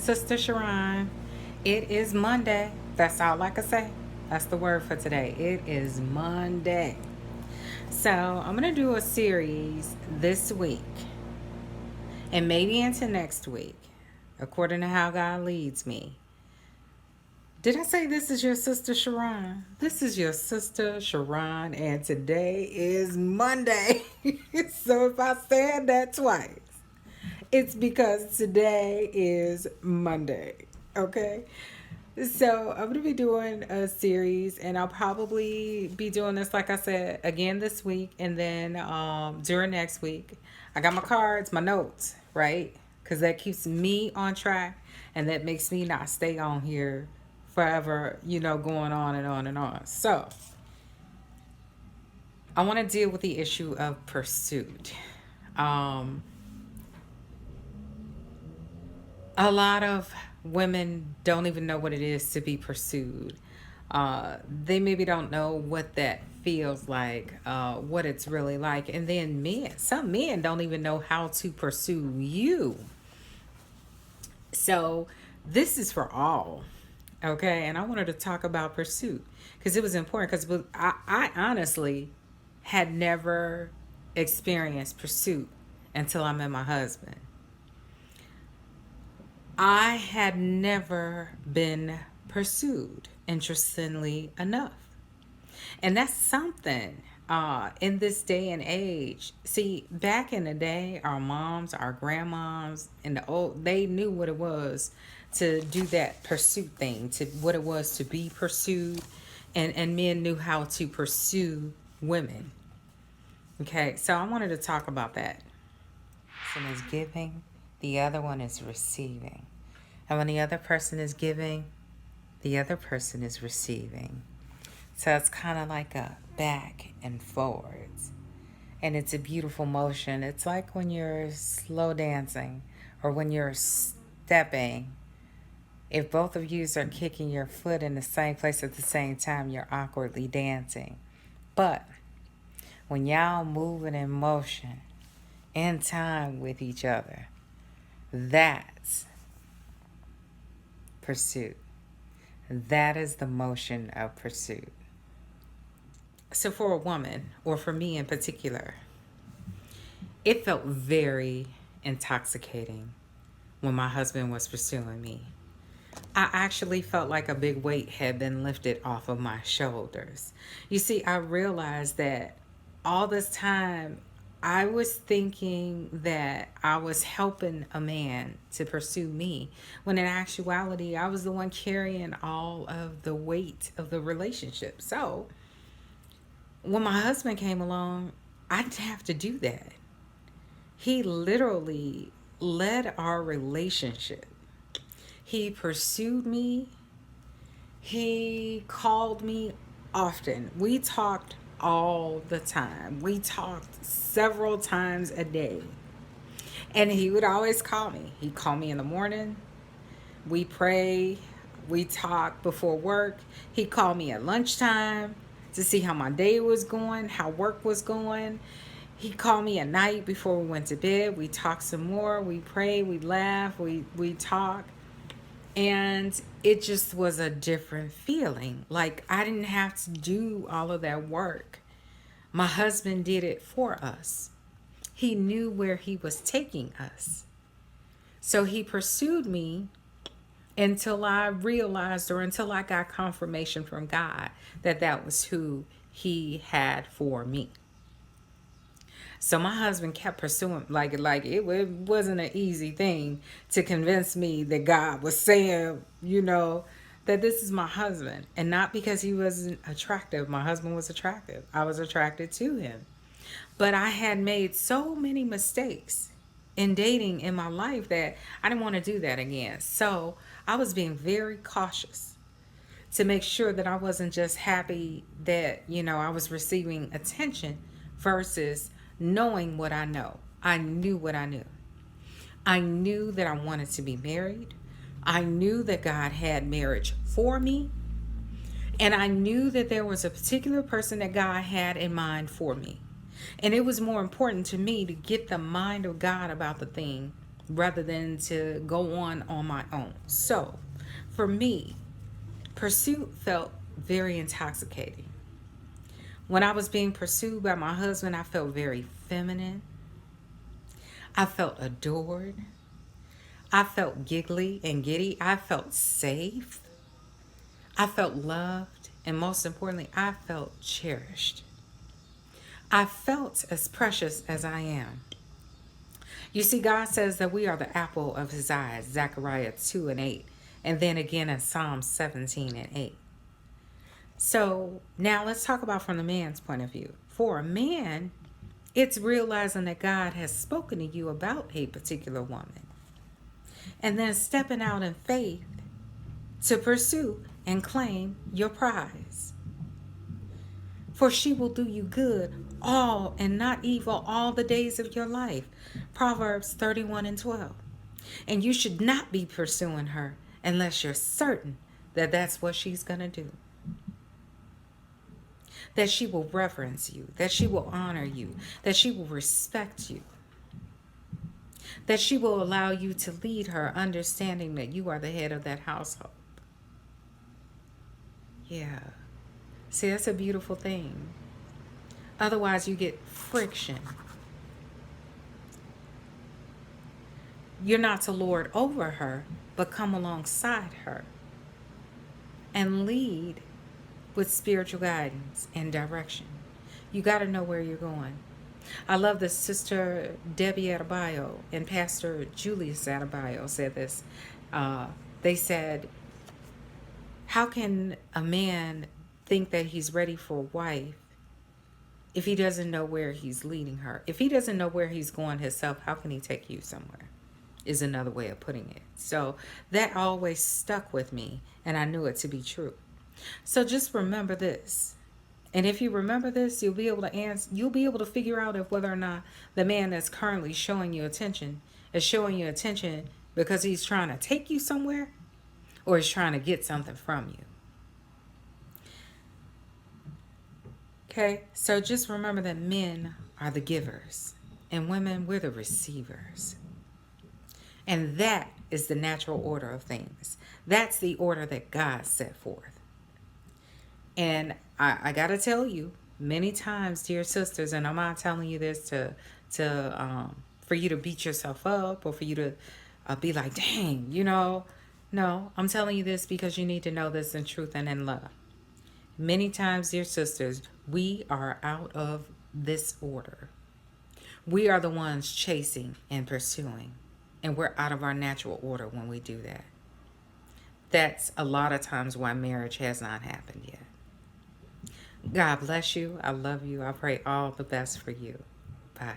Sister Sharon. It is Monday. That's all I can say. That's the word for today. It is Monday. So I'm going to do a series this week and maybe into next week, according to how God leads me. Did I say this is your sister Sharon? This is your sister Sharon, and today is Monday. So if I said that twice, it's because today is Monday. Okay. So I'm going to be doing a series, and I'll probably be doing this, like I said, again this week, and then during next week. I got my cards, my notes, right? Because that keeps me on track, and that makes me not stay on here forever, going on and on and on. So I want to deal with the issue of pursuit. Um, a lot of women don't even know what it is to be pursued. They maybe don't know what that feels like, what it's really like. And then some men don't even know how to pursue you. So this is for all. Okay. And I wanted to talk about pursuit because it was important because I honestly had never experienced pursuit until I met my husband. I had never been pursued, interestingly enough. And that's something in this day and age. See, back in the day, our moms, our grandmoms, and they knew what it was to do that pursuit thing, to what it was to be pursued. And men knew how to pursue women. Okay, so I wanted to talk about that. One is giving, the other one is receiving. And when the other person is giving, the other person is receiving. So it's kind of like a back and forwards. And it's a beautiful motion. It's like when you're slow dancing or when you're stepping. If both of you are kicking your foot in the same place at the same time, you're awkwardly dancing. But when y'all moving in motion, in time with each other, that's pursuit. That is the motion of pursuit. So for a woman, or for me in particular, it felt very intoxicating when my husband was pursuing me. I actually felt like a big weight had been lifted off of my shoulders. You see, I realized that all this time I was thinking that I was helping a man to pursue me, when in actuality, I was the one carrying all of the weight of the relationship. So when my husband came along, I didn't have to do that. He literally led our relationship. He pursued me. He called me often. We talked all the time. We talked several times a day. And he would always call me. He'd call me in the morning. We pray. We talk before work. He'd call me at lunchtime to see how my day was going, how work was going. He'd call me at night before we went to bed. We talk some more. We pray. We laugh. We talk. And it just was a different feeling. Like I didn't have to do all of that work. My husband did it for us. He knew where he was taking us. So he pursued me until I realized, or until I got confirmation from God that that was who he had for me. So my husband kept pursuing, like it wasn't an easy thing to convince me that God was saying, that this is my husband. And not because he wasn't attractive. My husband was attractive. I was attracted to him. But I had made so many mistakes in dating in my life that I didn't want to do that again. So I was being very cautious to make sure that I wasn't just happy that, I was receiving attention versus knowing what I know. I knew what I knew. I knew that I wanted to be married. I knew that God had marriage for me. And I knew that there was a particular person that God had in mind for me. And it was more important to me to get the mind of God about the thing rather than to go on my own. So for me, pursuit felt very intoxicating. When I was being pursued by my husband, I felt very feminine. I felt adored. I felt giggly and giddy. I felt safe. I felt loved. And most importantly, I felt cherished. I felt as precious as I am. You see, God says that we are the apple of his eyes, Zechariah 2 and 8. And then again in Psalm 17 and 8. So now let's talk about from the man's point of view. For a man, it's realizing that God has spoken to you about a particular woman. And then stepping out in faith to pursue and claim your prize. For she will do you good all and not evil all the days of your life. Proverbs 31 and 12. And you should not be pursuing her unless you're certain that that's what she's going to do. That she will reverence you, that she will honor you, that she will respect you, that she will allow you to lead her, understanding that you are the head of that household. Yeah. See, that's a beautiful thing. Otherwise, you get friction. You're not to lord over her, but come alongside her and lead with spiritual guidance and direction. You got to know where you're going. I love this. Sister Debbie Adebayo and Pastor Julius Adebayo said this. They said, how can a man think that he's ready for a wife if he doesn't know where he's leading her? If he doesn't know where he's going himself, how can he take you somewhere? Is another way of putting it. So that always stuck with me, and I knew it to be true. So just remember this. And if you remember this, you'll be able to answer, you'll be able to figure out if whether or not the man that's currently showing you attention is showing you attention because he's trying to take you somewhere or he's trying to get something from you. Okay, so just remember that men are the givers and women, we're the receivers. And that is the natural order of things. That's the order that God set forth. And I got to tell you, many times, dear sisters, and I'm not telling you this for you to beat yourself up or for you to be like, dang, no, I'm telling you this because you need to know this in truth and in love. Many times, dear sisters, we are out of this order. We are the ones chasing and pursuing. And we're out of our natural order when we do that. That's a lot of times why marriage has not happened yet. God bless you. I love you. I pray all the best for you. Bye.